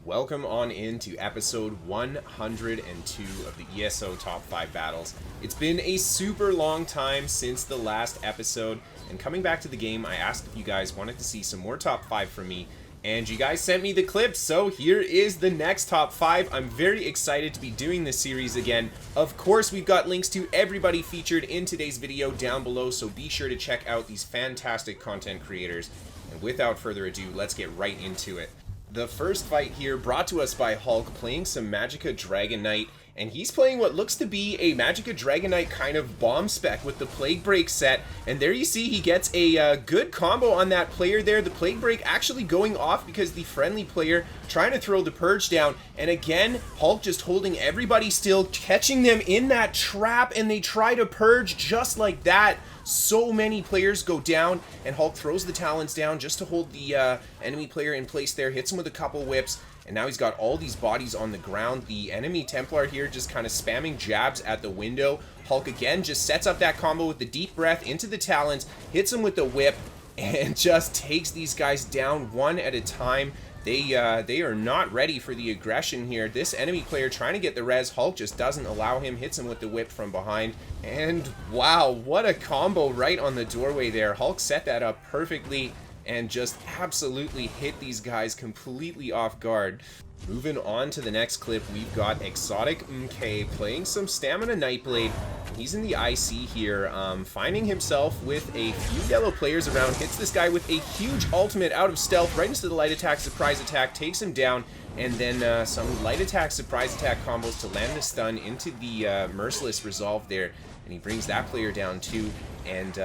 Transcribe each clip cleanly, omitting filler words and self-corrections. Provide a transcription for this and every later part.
Welcome on into episode 102 of the ESO Top 5 Battles. It's been a super long time since the last episode, and coming back to the game, I asked if you guys wanted to see some more Top 5 from me, and you guys sent me the clips, so here is the next Top 5. I'm very excited to be doing this series again. Of course, we've got links to everybody featured in today's video down below, so be sure to check out these fantastic content creators. And without further ado, let's get right into it. The first fight here brought to us by Hulk playing some Magicka Dragon Knight, and he's playing what looks to be a Magicka Dragon Knight kind of bomb spec with the Plague Break set, and there you see he gets a good combo on that player there. The Plague Break actually going off because the friendly player trying to throw the Purge down, and again, Hulk just holding everybody still, catching them in that trap, and they try to Purge just like that. So many players go down, and Hulk throws the Talons down just to hold the enemy player in place there, hits him with a couple whips, and now he's got all these bodies on the ground. The enemy Templar here just kind of spamming jabs at the window. Hulk again just sets up that combo with the deep breath into the Talons, hits him with the whip, and just takes these guys down one at a time. They are not ready for the aggression here. This enemy player trying to get the res. Hulk just doesn't allow him, hits him with the whip from behind. And wow, what a combo right on the doorway there. Hulk set that up perfectly and just absolutely hit these guys completely off guard. Moving on to the next clip, we've got ExOtIk MkAy playing some Stamina Nightblade. He's in the IC here, finding himself with a few yellow players around, hits this guy with a huge ultimate out of stealth, right into the light attack, surprise attack, takes him down, and then some light attack, surprise attack combos to land the stun into the Merciless Resolve there, and he brings that player down too. And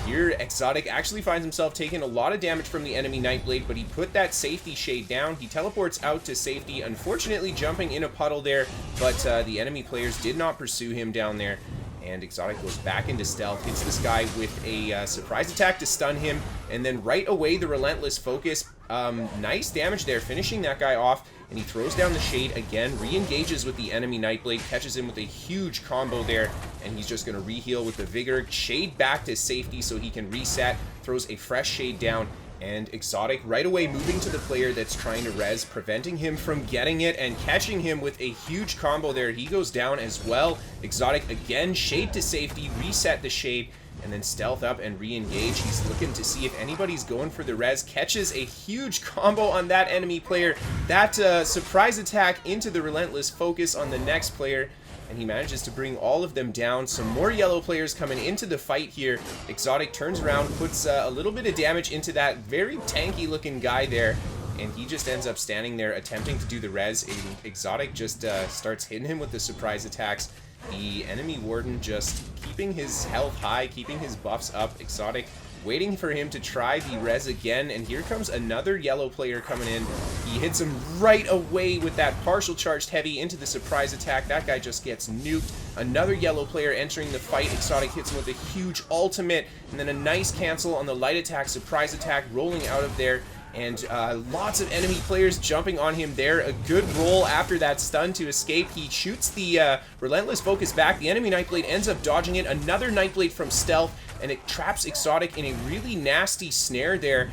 here, ExOtIk actually finds himself taking a lot of damage from the enemy Nightblade, but he put that safety shade down. He teleports out to safety, unfortunately jumping in a puddle there, but the enemy players did not pursue him down there. And ExOtIk goes back into stealth, hits this guy with a surprise attack to stun him, and then right away the Relentless Focus. Nice damage there, finishing that guy off, and he throws down the shade again, re-engages with the enemy Nightblade, catches him with a huge combo there, and he's just going to re-heal with the Vigor, shade back to safety so he can reset, throws a fresh shade down, and ExOtIk right away moving to the player that's trying to res, preventing him from getting it and catching him with a huge combo there. He goes down as well. ExOtIk again, shade to safety, reset the shade, and then stealth up and re-engage. He's looking to see if anybody's going for the res, catches a huge combo on that enemy player. That surprise attack into the Relentless Focus on the next player, and he manages to bring all of them down. Some more yellow players coming into the fight here. ExOtIk turns around, puts a little bit of damage into that very tanky looking guy there, and he just ends up standing there attempting to do the res. ExOtIk just starts hitting him with the surprise attacks. The enemy Warden just keeping his health high, keeping his buffs up. ExOtIk waiting for him to try the res again, and here comes another yellow player coming in. He hits him right away with that partial charged heavy into the surprise attack. That guy just gets nuked. Another yellow player entering the fight. ExOtIk hits him with a huge ultimate, and then a nice cancel on the light attack, surprise attack, rolling out of there. And lots of enemy players jumping on him there. A good roll after that stun to escape. He shoots the Relentless Focus back. The enemy Nightblade ends up dodging it. Another Nightblade from stealth, and it traps ExOtIk in a really nasty snare there,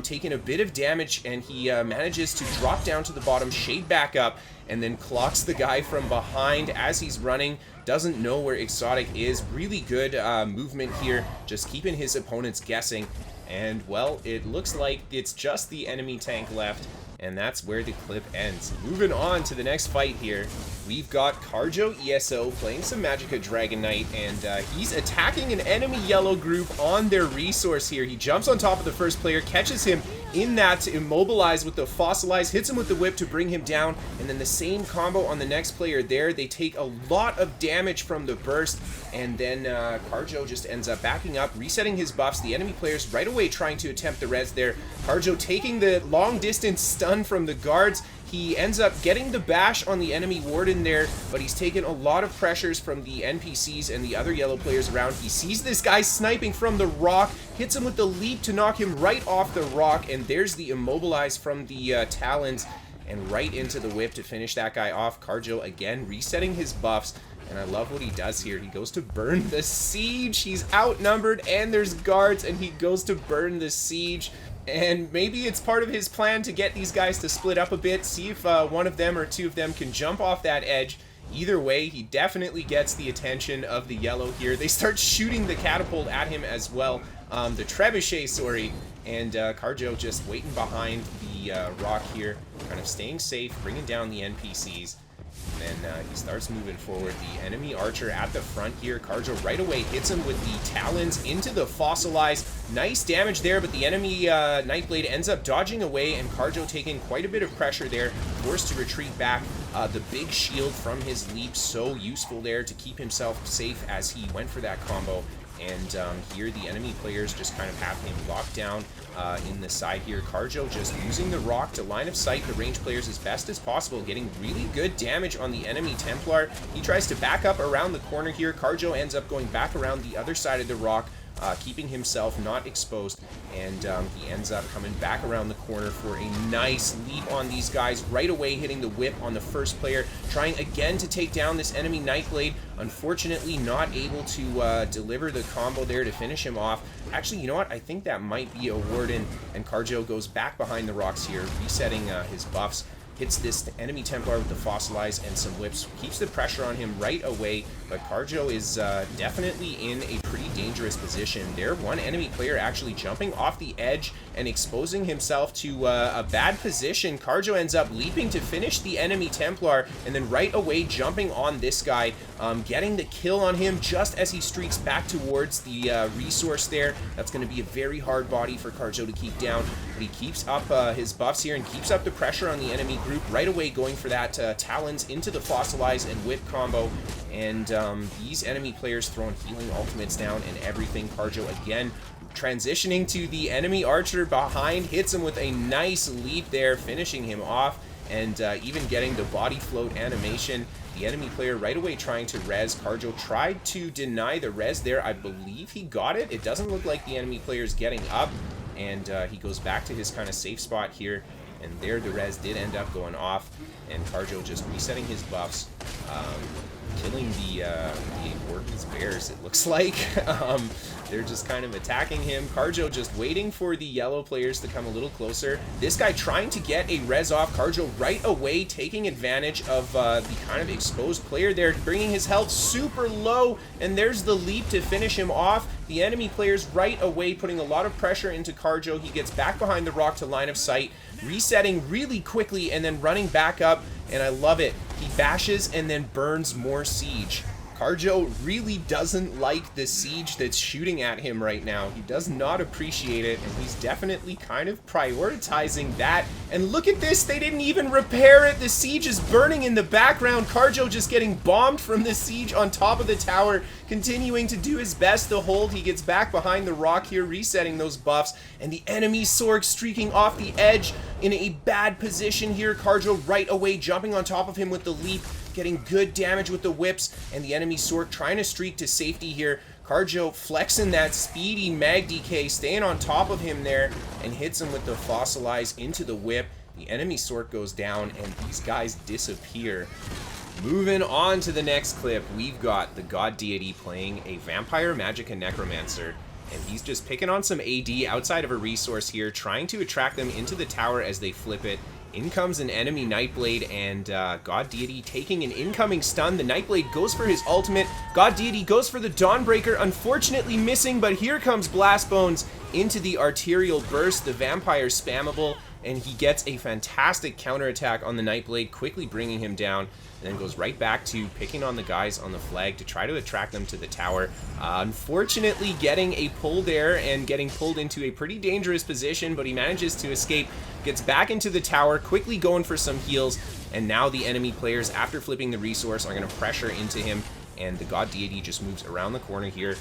taking a bit of damage, and he manages to drop down to the bottom, shade back up, and then clocks the guy from behind as he's running. Doesn't know where ExOtIk is. Really good movement here, just keeping his opponents guessing. And, well, it looks like it's just the enemy tank left, and that's where the clip ends. Moving on to the next fight here, we've got Karj0 ESO playing some Magicka Dragon Knight, and he's attacking an enemy yellow group on their resource here. He jumps on top of the first player, catches him in that to immobilize with the Fossilize, hits him with the whip to bring him down, and then the same combo on the next player there. They take a lot of damage from the burst, and then Karj0 just ends up backing up, resetting his buffs. The enemy players right away trying to attempt the res there. Karj0 taking the long distance stun from the guards. He ends up getting the bash on the enemy Warden there, but he's taken a lot of pressures from the NPCs and the other yellow players around. He sees this guy sniping from the rock, hits him with the leap to knock him right off the rock, and there's the immobilize from the Talons, and right into the whip to finish that guy off. Karj0 again resetting his buffs, and I love what he does here. He goes to burn the siege. He's outnumbered, and there's guards, and he goes to burn the siege. And maybe it's part of his plan to get these guys to split up a bit, see if one of them or two of them can jump off that edge. Either way, he definitely gets the attention of the yellow here. They start shooting the catapult at him as well. The trebuchet, sorry. And Karj0 just waiting behind the rock here, kind of staying safe, bringing down the NPCs. And then he starts moving forward. The enemy archer at the front here. Karj0 right away hits him with the talons into the fossilized. Nice damage there, but the enemy Nightblade ends up dodging away, and Karj0 taking quite a bit of pressure there, forced to retreat back. The big shield from his leap, so useful there to keep himself safe as he went for that combo. And here the enemy players just kind of have him locked down in the side here. Karj0 just using the rock to line of sight the range players as best as possible, getting really good damage on the enemy Templar. He tries to back up around the corner here. Karj0 ends up going back around the other side of the rock, keeping himself not exposed, and he ends up coming back around the corner for a nice leap on these guys, right away hitting the whip on the first player, trying again to take down this enemy Nightblade. Unfortunately not able to deliver the combo there to finish him off. Actually, you know what? I think that might be a Warden, and Karj0 goes back behind the rocks here, resetting his buffs. Hits this enemy Templar with the Fossilize and some whips, keeps the pressure on him right away, but Karj0 is definitely in a pretty dangerous position. There, one enemy player actually jumping off the edge and exposing himself to a bad position. Karj0 ends up leaping to finish the enemy Templar, and then right away jumping on this guy, getting the kill on him just as he streaks back towards the resource there. That's going to be a very hard body for Karj0 to keep down, but he keeps up his buffs here and keeps up the pressure on the enemy group, right away going for that talons into the Fossilize and whip combo. And these enemy players throwing healing ultimates down and everything. Karj0 again transitioning to the enemy archer behind, hits him with a nice leap there, finishing him off, and even getting the body float animation. The enemy player right away trying to res. Karj0 tried to deny the res there. I believe he got it. It doesn't look like the enemy player's getting up, and he goes back to his kind of safe spot here. And there the res did end up going off, and Karj0 just resetting his buffs, killing the Warden's bears, it looks like. They're just kind of attacking him. Karj0 just waiting for the yellow players to come a little closer. This guy trying to get a res off. Karj0 right away taking advantage of the kind of exposed player there, bringing his health super low, and there's the leap to finish him off. The enemy players right away putting a lot of pressure into Karj0. He gets back behind the rock to line of sight, resetting really quickly and then running back up, and I love it. He bashes and then burns more siege. Karj0 really doesn't like the siege that's shooting at him right now. He does not appreciate it, and he's definitely kind of prioritizing that. And look at this, they didn't even repair it. The siege is burning in the background. Karj0 just getting bombed from the siege on top of the tower, continuing to do his best to hold. He gets back behind the rock here, resetting those buffs, and the enemy Sorg streaking off the edge in a bad position here. Karj0 right away jumping on top of him with the leap, getting good damage with the whips, and the enemy Sorg trying to streak to safety here. Karj0 flexing that speedy mag DK, staying on top of him there, and hits him with the Fossilize into the whip. The enemy Sorg goes down, and these guys disappear. Moving on to the next clip, we've got the God Deity playing a Vampire, Magic, and Necromancer. And he's just picking on some AD outside of a resource here, trying to attract them into the tower as they flip it. In comes an enemy Nightblade, and God Deity taking an incoming stun. The Nightblade goes for his ultimate. God Deity goes for the Dawnbreaker, unfortunately missing, but here comes Blast Bones into the Arterial Burst. The Vampire spammable, and he gets a fantastic counterattack on the Nightblade, quickly bringing him down, and then goes right back to picking on the guys on the flag to try to attract them to the tower. Unfortunately getting a pull there and getting pulled into a pretty dangerous position, but he manages to escape, gets back into the tower, quickly going for some heals, and now the enemy players, after flipping the resource, are going to pressure into him, and the God Deity just moves around the corner here.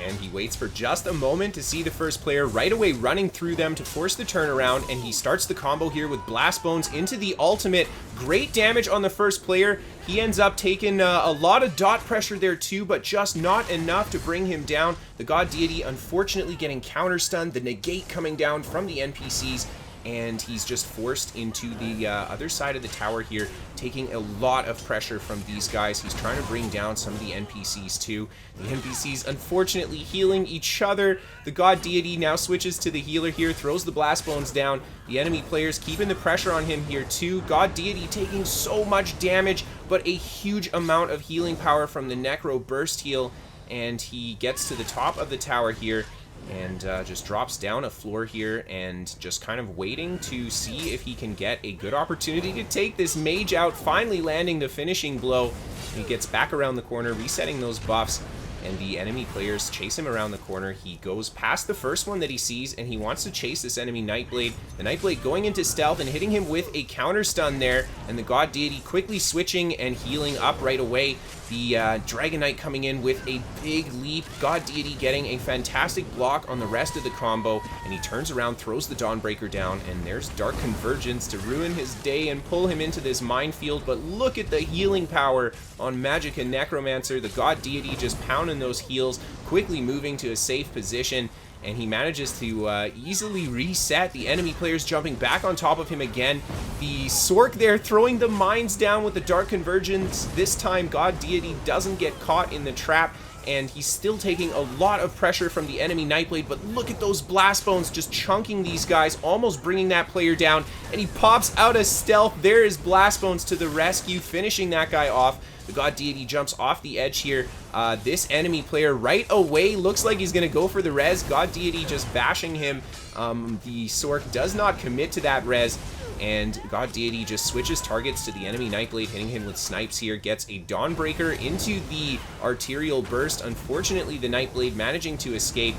And he waits for just a moment to see the first player right away running through them to force the turnaround, and he starts the combo here with Blast Bones into the ultimate. Great damage on the first player. He ends up taking a lot of dot pressure there too, but just not enough to bring him down. The God Deity unfortunately getting counter stunned, the negate coming down from the NPCs, and he's just forced into the other side of the tower here, taking a lot of pressure from these guys. He's trying to bring down some of the NPCs too. The NPCs unfortunately healing each other. The God Deity now switches to the healer here, throws the Blast Bones down. The enemy players keeping the pressure on him here too. God Deity taking so much damage, but a huge amount of healing power from the Necro Burst Heal, and he gets to the top of the tower here and just drops down a floor here and just kind of waiting to see if he can get a good opportunity to take this mage out, finally landing the finishing blow. He gets back around the corner, resetting those buffs, and the enemy players chase him around the corner. He goes past the first one that he sees, and he wants to chase this enemy Nightblade. The Nightblade going into stealth and hitting him with a counter stun there, and the God Deity quickly switching and healing up right away. The Dragon Knight coming in with a big leap. God Deity getting a fantastic block on the rest of the combo, and he turns around, throws the Dawnbreaker down, and there's Dark Convergence to ruin his day and pull him into this minefield. But look at the healing power on Magic and Necromancer. The God Deity just pounding those heals, quickly moving to a safe position, and he manages to easily reset. The enemy players jumping back on top of him again. The Sork there throwing the mines down with the Dark Convergence. This time God Deity doesn't get caught in the trap, and he's still taking a lot of pressure from the enemy Nightblade. But look at those Blast Bones just chunking these guys, almost bringing that player down, and he pops out of stealth. There is Blast Bones to the rescue, finishing that guy off. The God Deity jumps off the edge here. This enemy player right away looks like he's going to go for the res. God Deity just bashing him. The Sork does not commit to that res, and God Deity just switches targets to the enemy Nightblade, hitting him with snipes here. Gets a Dawnbreaker into the Arterial Burst. Unfortunately, the Nightblade managing to escape.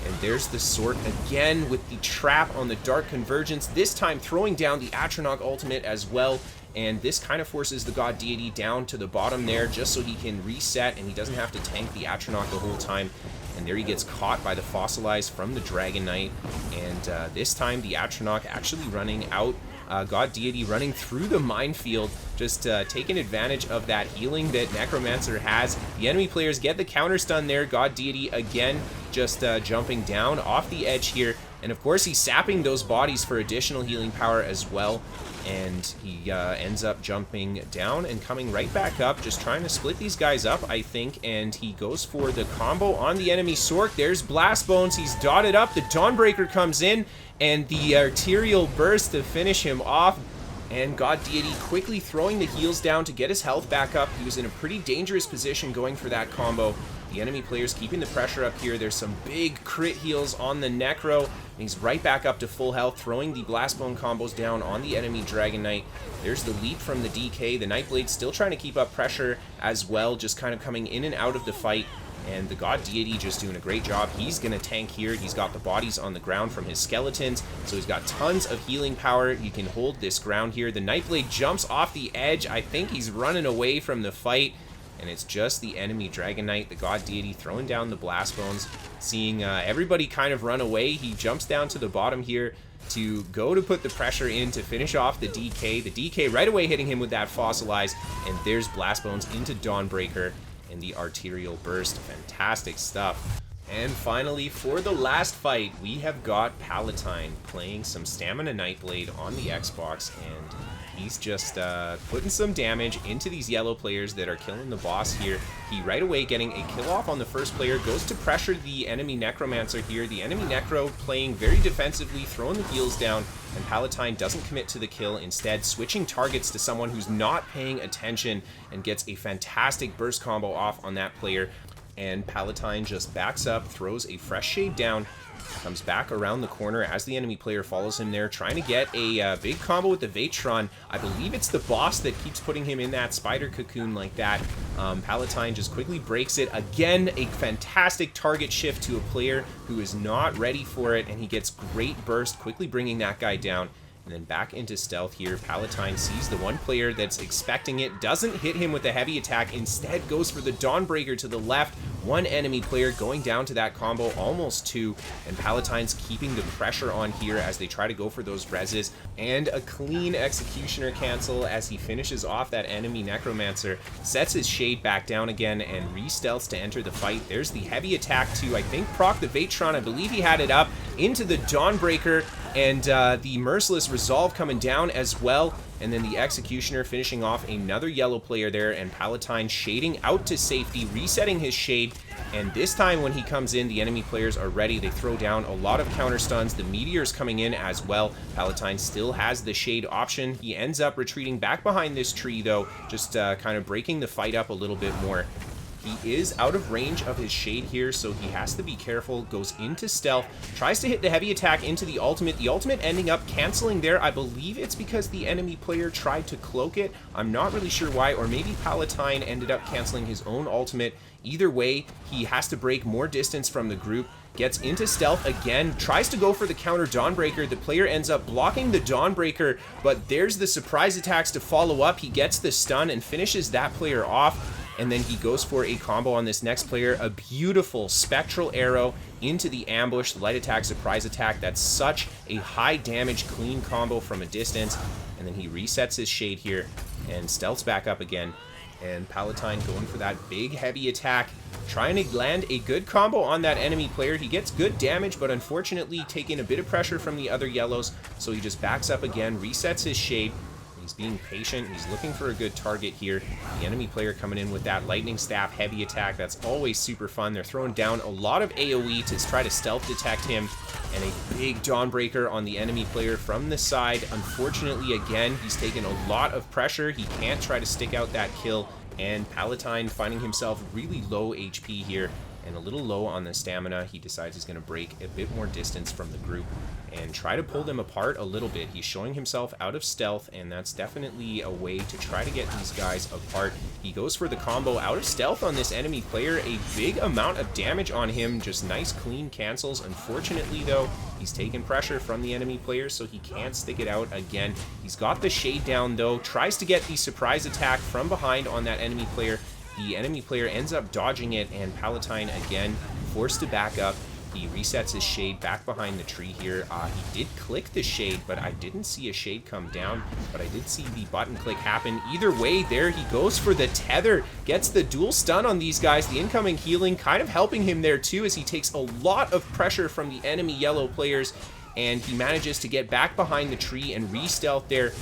And there's the Sork again with the trap on the Dark Convergence, this time throwing down the Atronach ultimate as well. And this kind of forces the God Deity down to the bottom there just so he can reset and he doesn't have to tank the Atronach the whole time. And there he gets caught by the Fossilize from the Dragon Knight. And this time the Atronach actually running out. God Deity running through the minefield, just taking advantage of that healing that Necromancer has. The enemy players get the counter stun there. God Deity again just jumping down off the edge here. And of course he's sapping those bodies for additional healing power as well. And he ends up jumping down and coming right back up, just trying to split these guys up, I think. And he goes for the combo on the enemy Sork. There's Blast Bones. He's dotted up. The Dawnbreaker comes in, and the Arterial Burst to finish him off. And God Deity quickly throwing the heals down to get his health back up. He was in a pretty dangerous position going for that combo. The enemy players keeping the pressure up here. There's some big crit heals on the Necro. And he's right back up to full health, throwing the Blastbone combos down on the enemy Dragon Knight. There's the leap from the DK. The Nightblade still trying to keep up pressure as well, just kind of coming in and out of the fight. And the God Deity just doing a great job. He's going to tank here. He's got the bodies on the ground from his skeletons, so he's got tons of healing power. He can hold this ground here. The Nightblade jumps off the edge. I think he's running away from the fight. And it's just the enemy Dragon Knight, the God Deity, throwing down the Blast Bones. Seeing everybody kind of run away, he jumps down to the bottom here to go to put the pressure in to finish off the DK. The DK right away hitting him with that Fossilize. And there's Blast Bones into Dawnbreaker and the Arterial Burst. Fantastic stuff. And finally, for the last fight, we have got Palatine playing some Stamina Nightblade on the Xbox, and he's just putting some damage into these yellow players that are killing the boss here. He right away getting a kill off on the first player, goes to pressure the enemy Necromancer here. The enemy Necro playing very defensively, throwing the heals down, and Palatine doesn't commit to the kill, instead switching targets to someone who's not paying attention and gets a fantastic burst combo off on that player. And Palatine just backs up, throws a fresh shade down, comes back around the corner as the enemy player follows him there, trying to get a big combo with the Vatron. I believe it's the boss that keeps putting him in that spider cocoon like that. Palatine just quickly breaks it. Again, a fantastic target shift to a player who is not ready for it, and he gets great burst, quickly bringing that guy down. And then back into stealth here. Palatine sees the one player that's expecting it, doesn't hit him with a heavy attack, instead goes for the Dawnbreaker to the left, One enemy player going down to that combo, almost two, and Palatine's keeping the pressure on here as they try to go for those reses, and a clean Executioner cancel as he finishes off that enemy Necromancer, sets his Shade back down again, and re-stealths to enter the fight. There's the heavy attack to, I think, proc the Vatron. I believe he had it up into the Dawnbreaker, and the Merciless Resolve coming down as well. And then the Executioner finishing off another yellow player there, and Palatine shading out to safety, resetting his Shade. And this time when he comes in, the enemy players are ready. They throw down a lot of counter stuns. The Meteor's coming in as well. Palatine still has the Shade option. He ends up retreating back behind this tree though, just kind of breaking the fight up a little bit more. He is out of range of his Shade here, so he has to be careful. Goes into stealth, tries to hit the heavy attack into the ultimate. The ultimate ending up canceling there. I believe it's because the enemy player tried to cloak it. I'm not really sure why, or maybe Palatine ended up canceling his own ultimate. Either way, he has to break more distance from the group. Gets into stealth again, tries to go for the counter Dawnbreaker. The player ends up blocking the Dawnbreaker, but there's the surprise attacks to follow up. He gets the stun and finishes that player off. And then he goes for a combo on this next player, a beautiful Spectral Arrow into the ambush, light attack, surprise attack. That's such a high damage, clean combo from a distance. And then he resets his Shade here and stealths back up again. And Palatine going for that big heavy attack, trying to land a good combo on that enemy player. He gets good damage, but unfortunately taking a bit of pressure from the other yellows. So he just backs up again, resets his Shade. He's being patient. He's looking for a good target here. The enemy player coming in with that Lightning Staff heavy attack. That's always super fun. They're throwing down a lot of AoE to try to stealth detect him. And a big Dawnbreaker on the enemy player from the side. Unfortunately, again, he's taken a lot of pressure. He can't try to stick out that kill. And Palatine finding himself really low HP here and a little low on the stamina. He decides he's going to break a bit more distance from the group and try to pull them apart a little bit. He's showing himself out of stealth, and that's definitely a way to try to get these guys apart. He goes for the combo out of stealth on this enemy player. A big amount of damage on him, just nice clean cancels. Unfortunately though, he's taken pressure from the enemy player, so he can't stick it out again. He's got the Shade down though, tries to get the surprise attack from behind on that enemy player. The enemy player ends up dodging it, and Palatine again forced to back up. He resets his Shade back behind the tree here. He did click the Shade, but I didn't see a Shade come down, but I did see the button click happen. Either way, there he goes for the tether, gets the dual stun on these guys. The incoming healing kind of helping him there too, as he takes a lot of pressure from the enemy yellow players, and he manages to get back behind the tree and re-stealth there.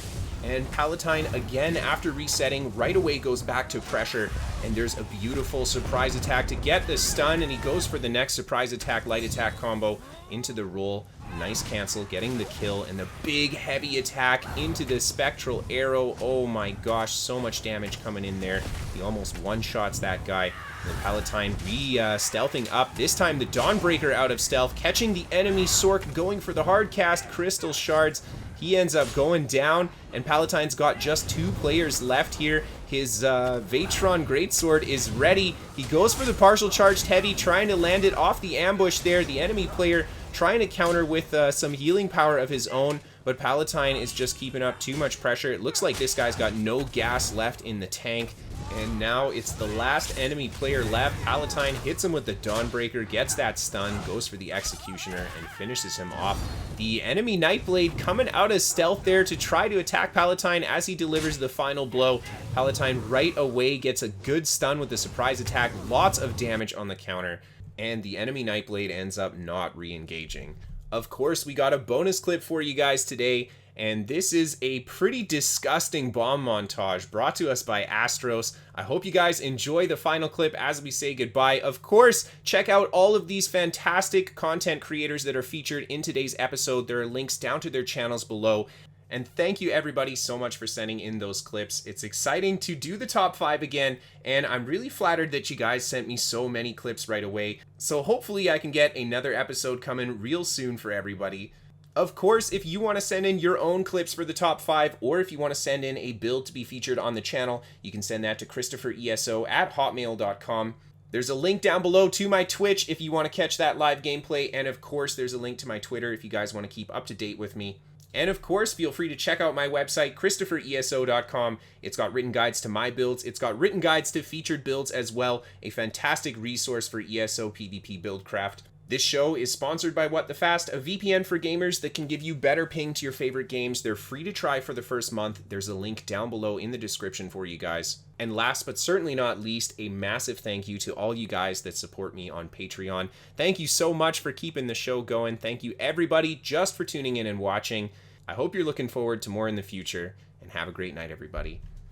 And Palatine, again, after resetting, right away goes back to pressure. And there's a beautiful surprise attack to get the stun, and he goes for the next surprise attack, light attack combo into the roll. Nice cancel, getting the kill, and the big heavy attack into the Spectral Arrow. Oh my gosh, so much damage coming in there. He almost one-shots that guy. And the Palatine stealthing up. This time the Dawnbreaker out of stealth, catching the enemy Sork, going for the hard cast Crystal Shards. He ends up going down, and Palatine's got just two players left here. His Vatron Greatsword is ready. He goes for the partial charged heavy, trying to land it off the ambush there. The enemy player trying to counter with some healing power of his own, but Palatine is just keeping up too much pressure. It looks like this guy's got no gas left in the tank. And now it's the last enemy player left. Palatine hits him with the Dawnbreaker, gets that stun, goes for the Executioner, and finishes him off. The enemy Nightblade coming out of stealth there to try to attack Palatine as he delivers the final blow. Palatine right away gets a good stun with the surprise attack, lots of damage on the counter, and the enemy Nightblade ends up not re-engaging. Of course, we got a bonus clip for you guys today, and this is a pretty disgusting bomb montage brought to us by Astros. I hope you guys enjoy the final clip as we say goodbye. Of course, check out all of these fantastic content creators that are featured in today's episode. There are links down to their channels below. And thank you everybody so much for sending in those clips. It's exciting to do the top 5 again, and I'm really flattered that you guys sent me so many clips right away. So hopefully I can get another episode coming real soon for everybody. Of course, if you want to send in your own clips for the top 5, or if you want to send in a build to be featured on the channel, you can send that to Kristofer ESO at hotmail.com. There's a link down below to my Twitch if you want to catch that live gameplay, and of course there's a link to my Twitter if you guys want to keep up to date with me. And of course, feel free to check out my website, KristoferESO.com. It's got written guides to my builds. It's got written guides to featured builds as well. A fantastic resource for ESO PvP buildcraft. This show is sponsored by What the Fast, a VPN for gamers that can give you better ping to your favorite games. They're free to try for the first month. There's a link down below in the description for you guys. And last but certainly not least, a massive thank you to all you guys that support me on Patreon. Thank you so much for keeping the show going. Thank you everybody just for tuning in and watching. I hope you're looking forward to more in the future, and have a great night, everybody.